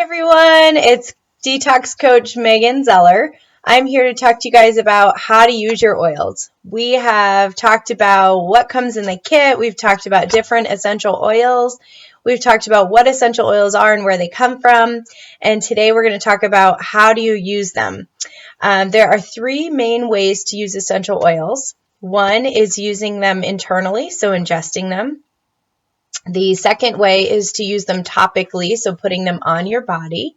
everyone, it's Detox Coach Megan Zeller. I'm here to talk to you guys about how to use your oils. We have talked about what comes in the kit. We've talked about different essential oils. We've talked about what essential oils are and where they come from. And today we're going to talk about how do you use them. There are three main ways to use essential oils. One is using them internally, so ingesting them. The second way is to use them topically, so putting them on your body.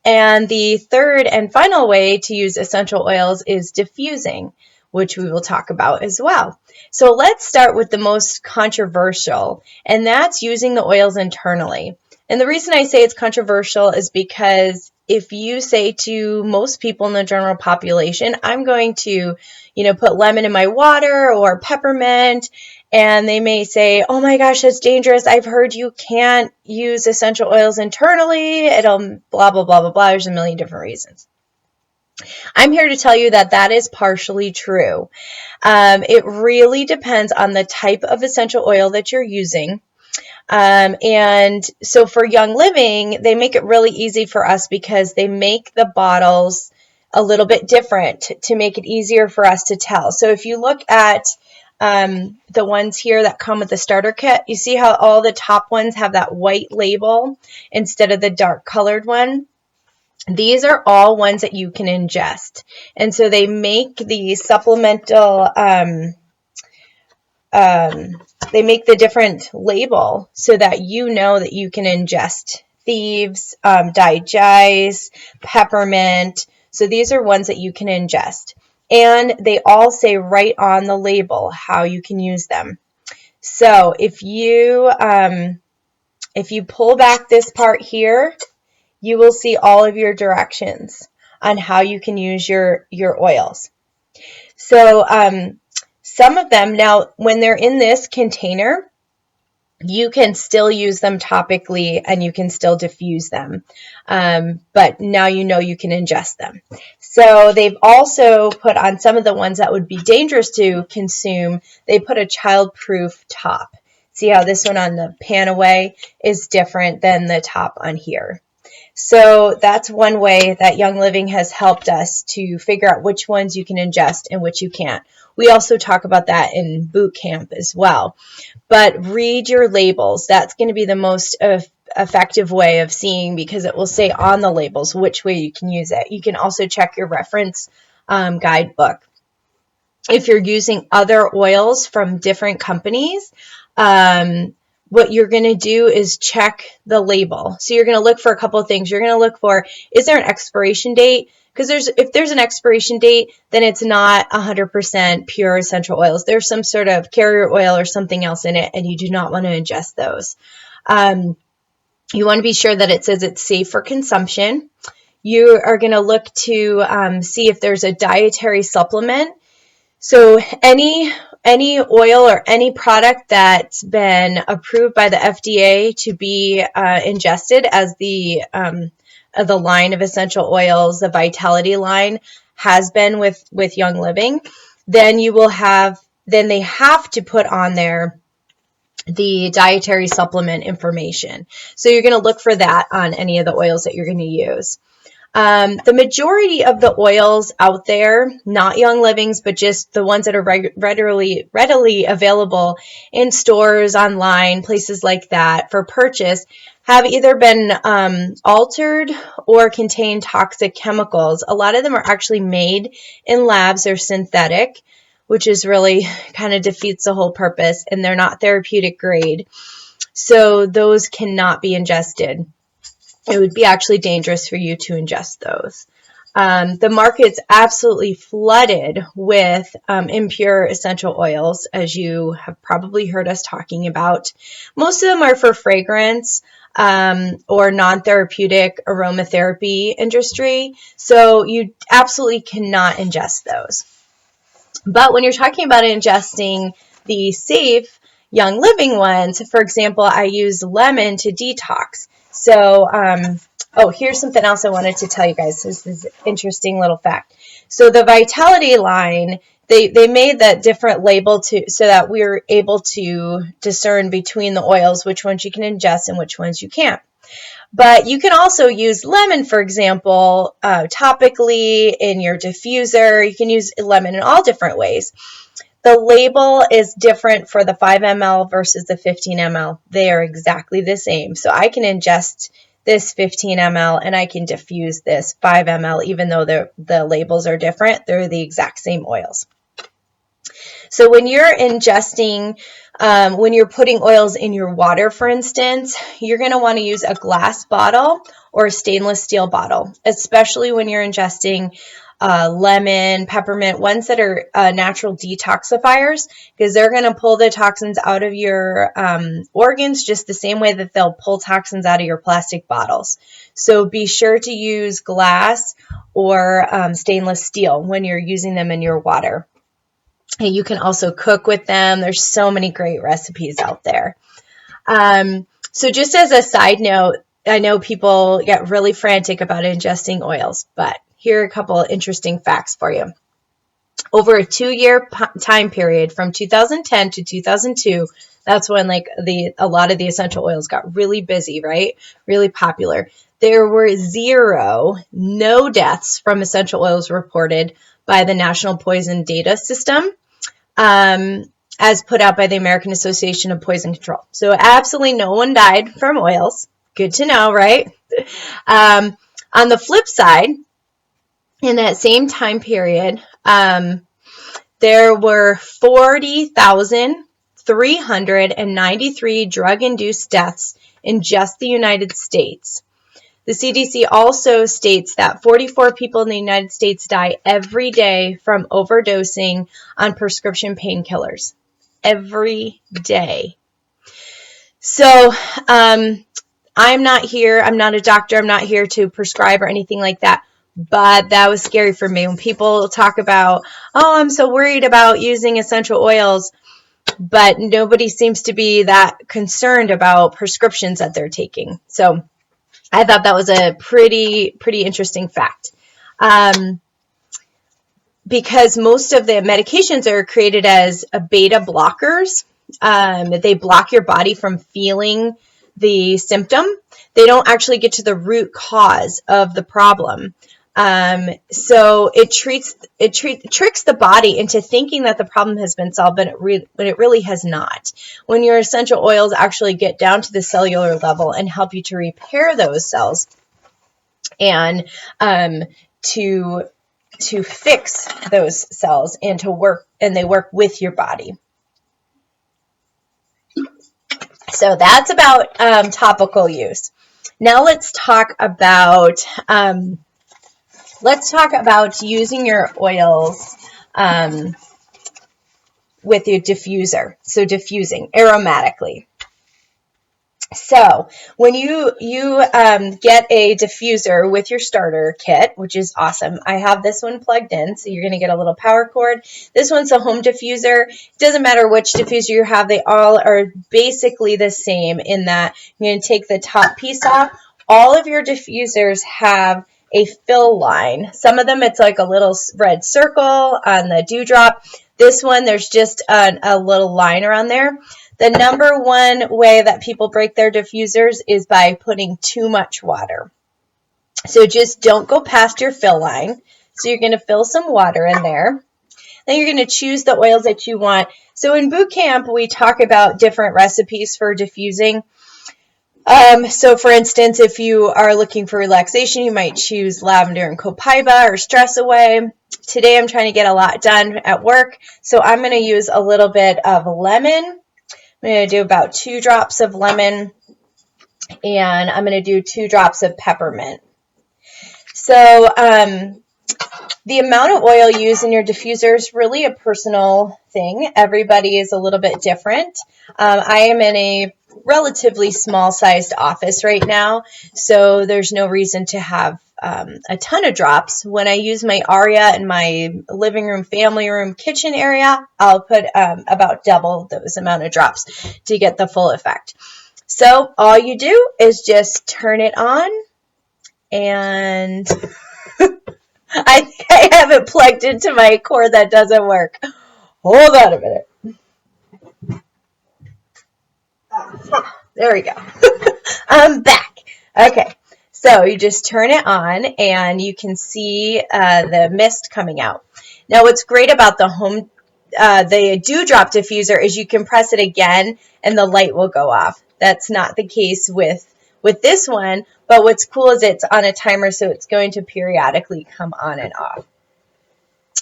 And the third and final way to use essential oils is diffusing, which we will talk about as well. So let's start with the most controversial, and that's using the oils internally. And the reason I say it's controversial is because if you say to most people in the general population, I'm going to, put lemon in my water or peppermint, and they may say, oh my gosh, that's dangerous. I've heard you can't use essential oils internally. It'll blah, blah, blah, blah, blah. There's a million different reasons. I'm here to tell you that that is partially true. It really depends on the type of essential oil that you're using. And so for Young Living, they make it really easy for us because they make the bottles a little bit different to make it easier for us to tell. So if you look at the ones here that come with the starter kit, you see how all the top ones have that white label instead of the dark colored one? These are all ones that you can ingest. And so they make the supplemental, they make the different label so that you know that you can ingest thieves, digest, peppermint. So these are ones that you can ingest. And they all say right on the label how you can use them. So if you pull back this part here, you will see all of your directions on how you can use your oils. So some of them, now when they're in this container, you can still use them topically and you can still diffuse them. But now you know you can ingest them. So they've also put on some of the ones that would be dangerous to consume, they put a child-proof top. See how this one on the pan away is different than the top on here. So that's one way that Young Living has helped us to figure out which ones you can ingest and which you can't. We also talk about that in boot camp as well. But read your labels. That's going to be the most effective way of seeing, because it will say on the labels which way you can use it. You can also check your reference guidebook. If you're using other oils from different companies, what you're going to do is check the label. So you're going to look for a couple of things. You're going to look for, is there an expiration date? Because if there's an expiration date, then it's not 100% pure essential oils. There's some sort of carrier oil or something else in it, and you do not want to ingest those. You want to be sure that it says it's safe for consumption. You are going to look to see if there's a dietary supplement. So any oil or any product that's been approved by the FDA to be ingested as the line of essential oils, the Vitality line has been with Young Living, then they have to put on there the dietary supplement information. So you're going to look for that on any of the oils that you're going to use. The majority of the oils out there, not Young Living's, but just the ones that are readily available in stores, online, places like that for purchase, have either been altered or contain toxic chemicals. A lot of them are actually made in labs. They're synthetic, which is really kind of defeats the whole purpose, and they're not therapeutic grade. So those cannot be ingested. It would be actually dangerous for you to ingest those. The market's absolutely flooded with impure essential oils, as you have probably heard us talking about. Most of them are for fragrance or non-therapeutic aromatherapy industry, so you absolutely cannot ingest those. But when you're talking about ingesting the safe Young Living ones, for example, I use lemon to detox. So, here's something else I wanted to tell you guys. This is an interesting little fact. So the Vitality line, they made that different label so that we're able to discern between the oils, which ones you can ingest and which ones you can't. But you can also use lemon, for example, topically in your diffuser. You can use lemon in all different ways. The label is different for the 5 ml versus the 15 ml. They are exactly the same. So I can ingest this 15 ml and I can diffuse this 5 ml, even though the labels are different. They're the exact same oils. So when you're ingesting, when you're putting oils in your water, for instance, you're going to want to use a glass bottle or a stainless steel bottle, especially when you're ingesting lemon, peppermint, ones that are natural detoxifiers, because they're going to pull the toxins out of your organs just the same way that they'll pull toxins out of your plastic bottles. So be sure to use glass or stainless steel when you're using them in your water. And you can also cook with them. There's so many great recipes out there. So just as a side note, I know people get really frantic about ingesting oils, but here are a couple of interesting facts for you. Over a 2-year time period from 2010 to 2002, that's when a lot of the essential oils got really busy, right? Really popular. There were no deaths from essential oils reported by the National Poison Data System, as put out by the American Association of Poison Control. So absolutely no one died from oils. Good to know, right? On the flip side, in that same time period, there were 40,393 drug-induced deaths in just the United States. The CDC also states that 44 people in the United States die every day from overdosing on prescription painkillers. Every day. So I'm not a doctor, I'm not here to prescribe or anything like that, but that was scary for me when people talk about, oh, I'm so worried about using essential oils, but nobody seems to be that concerned about prescriptions that they're taking. So I thought that was a pretty interesting fact. Because most of the medications are created as beta blockers. They block your body from feeling the symptom. They don't actually get to the root cause of the problem. So it tricks the body into thinking that the problem has been solved, but it really has not. When your essential oils actually get down to the cellular level and help you to repair those cells and to fix those cells and they work with your body. So that's about topical use. Now let's talk about using your oils with your diffuser. So diffusing aromatically. So when you get a diffuser with your starter kit, which is awesome, I have this one plugged in, so you're going to get a little power cord. This one's a home diffuser. It doesn't matter which diffuser you have, they all are basically the same in that you're going to take the top piece off. All of your diffusers have a fill line. Some of them it's like a little red circle on the dewdrop. This one, there's just a little line around there. The number one way that people break their diffusers is by putting too much water. So just don't go past your fill line. So you're going to fill some water in there. Then you're going to choose the oils that you want. So in boot camp, we talk about different recipes for diffusing. So for instance, if you are looking for relaxation, you might choose lavender and copaiba or stress away. Today I'm trying to get a lot done at work, so I'm going to use a little bit of lemon. I'm going to do about 2 drops of lemon, and I'm going to do 2 drops of peppermint. So the amount of oil used in your diffuser is really a personal thing. Everybody is a little bit different. I am in a relatively small-sized office right now, so there's no reason to have a ton of drops. When I use my Aria in my living room, family room, kitchen area, I'll put about double those amount of drops to get the full effect. So all you do is just turn it on, and I think I have it plugged into my cord that doesn't work. Hold on a minute. There we go. I'm back. Okay, so you just turn it on and you can see the mist coming out. Now, what's great about the dewdrop diffuser is you can press it again and the light will go off. That's not the case with this one, but what's cool is it's on a timer, so it's going to periodically come on and off.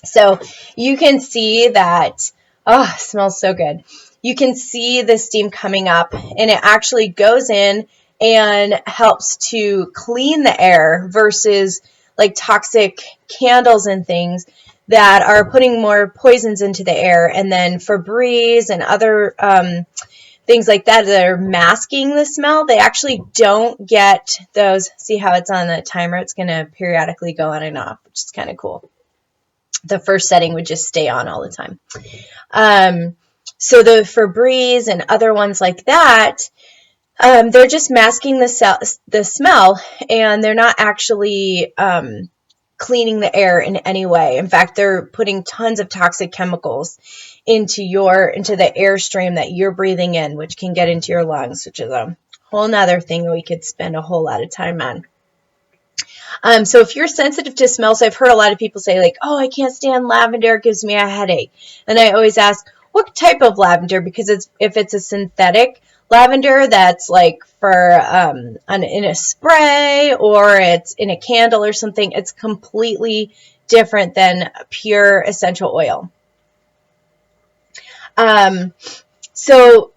So you can see that, oh, it smells so good. You can see the steam coming up, and it actually goes in and helps to clean the air versus like toxic candles and things that are putting more poisons into the air, and then Febreze and other things like that are masking the smell. They actually don't get those. See how it's on the timer? It's going to periodically go on and off, which is kind of cool. The first setting would just stay on all the time. So the Febreze and other ones like that, they're just masking the smell, and they're not actually cleaning the air in any way. In fact, they're putting tons of toxic chemicals into the airstream that you're breathing in, which can get into your lungs, which is a whole nother thing we could spend a whole lot of time on. So if you're sensitive to smells, I've heard a lot of people say like, oh, I can't stand lavender, it gives me a headache. And I always ask, what type of lavender? Because if it's a synthetic lavender that's like for in a spray or it's in a candle or something, it's completely different than pure essential oil. So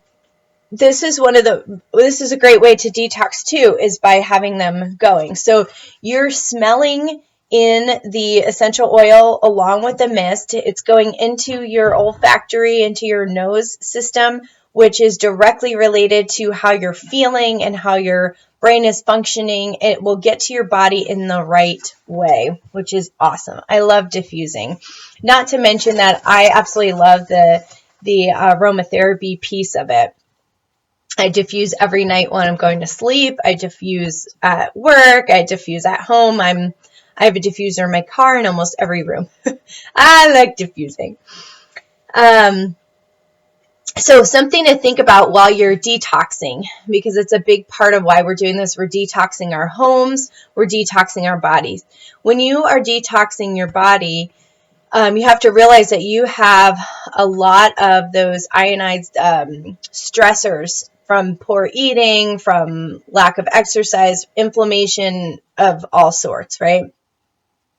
this is a great way to detox too, is by having them going. So you're smelling in the essential oil along with the mist. It's going into your olfactory, into your nose system, which is directly related to how you're feeling and how your brain is functioning. It will get to your body in the right way, which is awesome. I love diffusing. Not to mention that I absolutely love the aromatherapy piece of it. I diffuse every night when I'm going to sleep. I diffuse at work. I diffuse at home. I have a diffuser in my car in almost every room. I like diffusing. So something to think about while you're detoxing, because it's a big part of why we're doing this. We're detoxing our homes. We're detoxing our bodies. When you are detoxing your body, you have to realize that you have a lot of those ionized stressors from poor eating, from lack of exercise, inflammation of all sorts, right?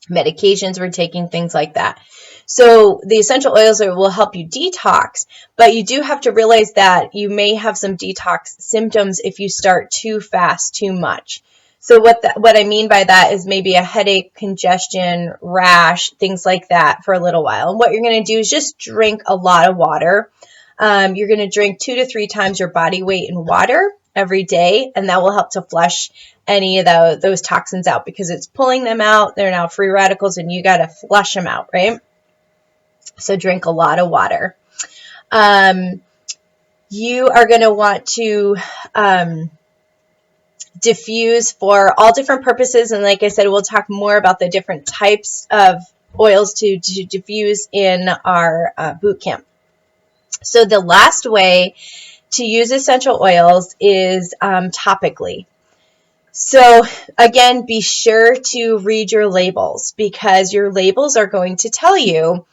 Medications we're taking, things like that. So the essential oils will help you detox, but you do have to realize that you may have some detox symptoms if you start too fast, too much. So what I mean by that is maybe a headache, congestion, rash, things like that for a little while. And what you're going to do is just drink a lot of water. You're going to drink 2 to 3 times your body weight in water every day, and that will help to flush any of those toxins out, because it's pulling them out. They're now free radicals, and you got to flush them out, right? So drink a lot of water. You are going to want to diffuse for all different purposes, and like I said, we'll talk more about the different types of oils to diffuse in our boot camp. So the last way to use essential oils is topically. So again, be sure to read your labels, because your labels are going to tell you.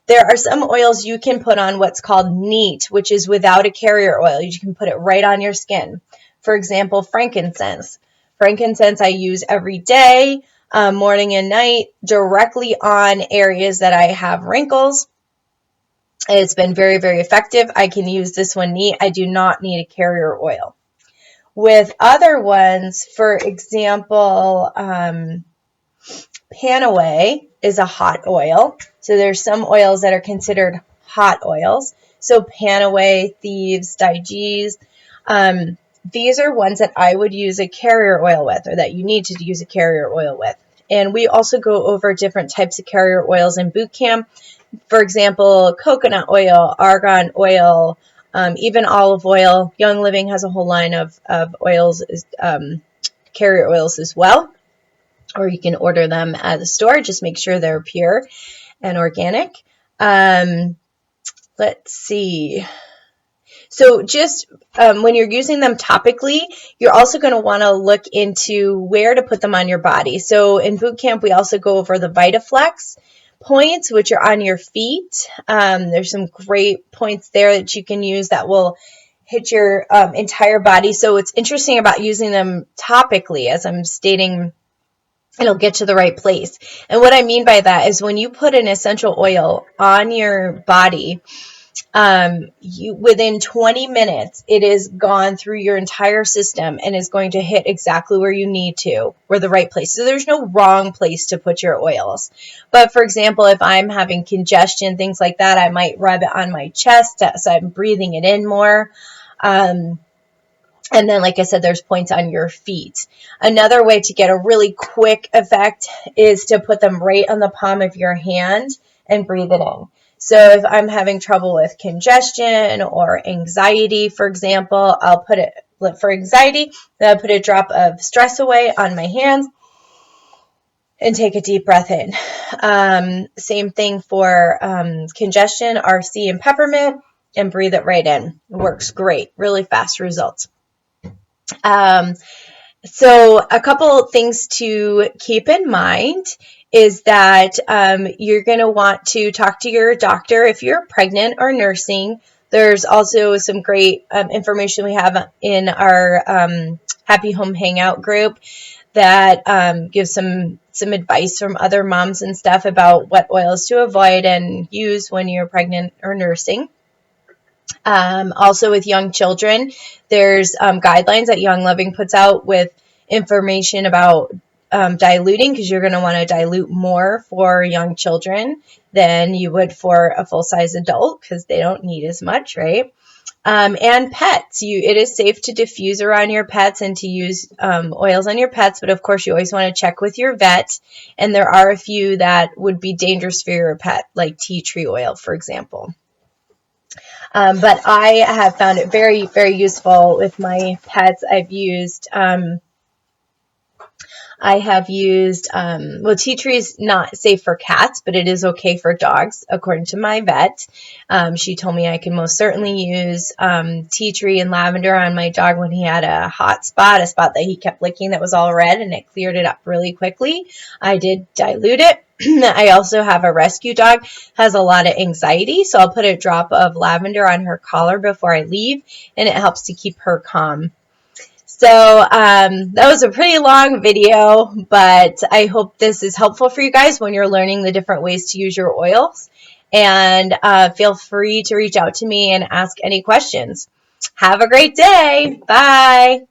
There are some oils you can put on what's called neat, which is without a carrier oil. You can put it right on your skin. For example, frankincense. Frankincense I use every day, morning and night, directly on areas that I have wrinkles. It's been very, very effective. I can use this one neat. I do not need a carrier oil. With other ones, for example, Panaway is a hot oil. So there's some oils that are considered hot oils. So Panaway, Thieves, Digees. These are ones that I would use a carrier oil with, or that you need to use a carrier oil with. And we also go over different types of carrier oils in boot camp. For example, coconut oil, argan oil, even olive oil. Young Living has a whole line of oils, carrier oils as well. Or you can order them at the store. Just make sure they're pure and organic. Let's see. So just when you're using them topically, you're also going to want to look into where to put them on your body. So in boot camp, we also go over the VitaFlex points, which are on your feet. There's some great points there that you can use that will hit your entire body. So what's interesting about using them topically, as I'm stating, it'll get to the right place. And what I mean by that is when you put an essential oil on your body, within 20 minutes, it is gone through your entire system and is going to hit exactly where you need to, or the right place. So there's no wrong place to put your oils. But for example, if I'm having congestion, things like that, I might rub it on my chest so I'm breathing it in more. And then, like I said, there's points on your feet. Another way to get a really quick effect is to put them right on the palm of your hand and breathe it in. So if I'm having trouble with congestion or anxiety, for example, I'll put it, for anxiety, then I'll put a drop of Stress Away on my hands and take a deep breath in. Same thing for congestion, RC and peppermint, and breathe it right in. It works great, really fast results. So a couple things to keep in mind is that you're going to want to talk to your doctor if you're pregnant or nursing. There's also some great information we have in our Happy Home Hangout group that gives some advice from other moms and stuff about what oils to avoid and use when you're pregnant or nursing. Also with young children, there's guidelines that Young Living puts out with information about diluting, because you're going to want to dilute more for young children than you would for a full-size adult, because they don't need as much, right? And pets. It is safe to diffuse around your pets and to use oils on your pets, but of course you always want to check with your vet, and there are a few that would be dangerous for your pet, like tea tree oil, for example. But I have found it very, very useful with my pets. Well, tea tree is not safe for cats, but it is okay for dogs, according to my vet. She told me I can most certainly use tea tree and lavender on my dog when he had a spot that he kept licking that was all red, and it cleared it up really quickly. I did dilute it. I also have a rescue dog, has a lot of anxiety, so I'll put a drop of lavender on her collar before I leave, and it helps to keep her calm. So that was a pretty long video, but I hope this is helpful for you guys when you're learning the different ways to use your oils. And feel free to reach out to me and ask any questions. Have a great day. Bye.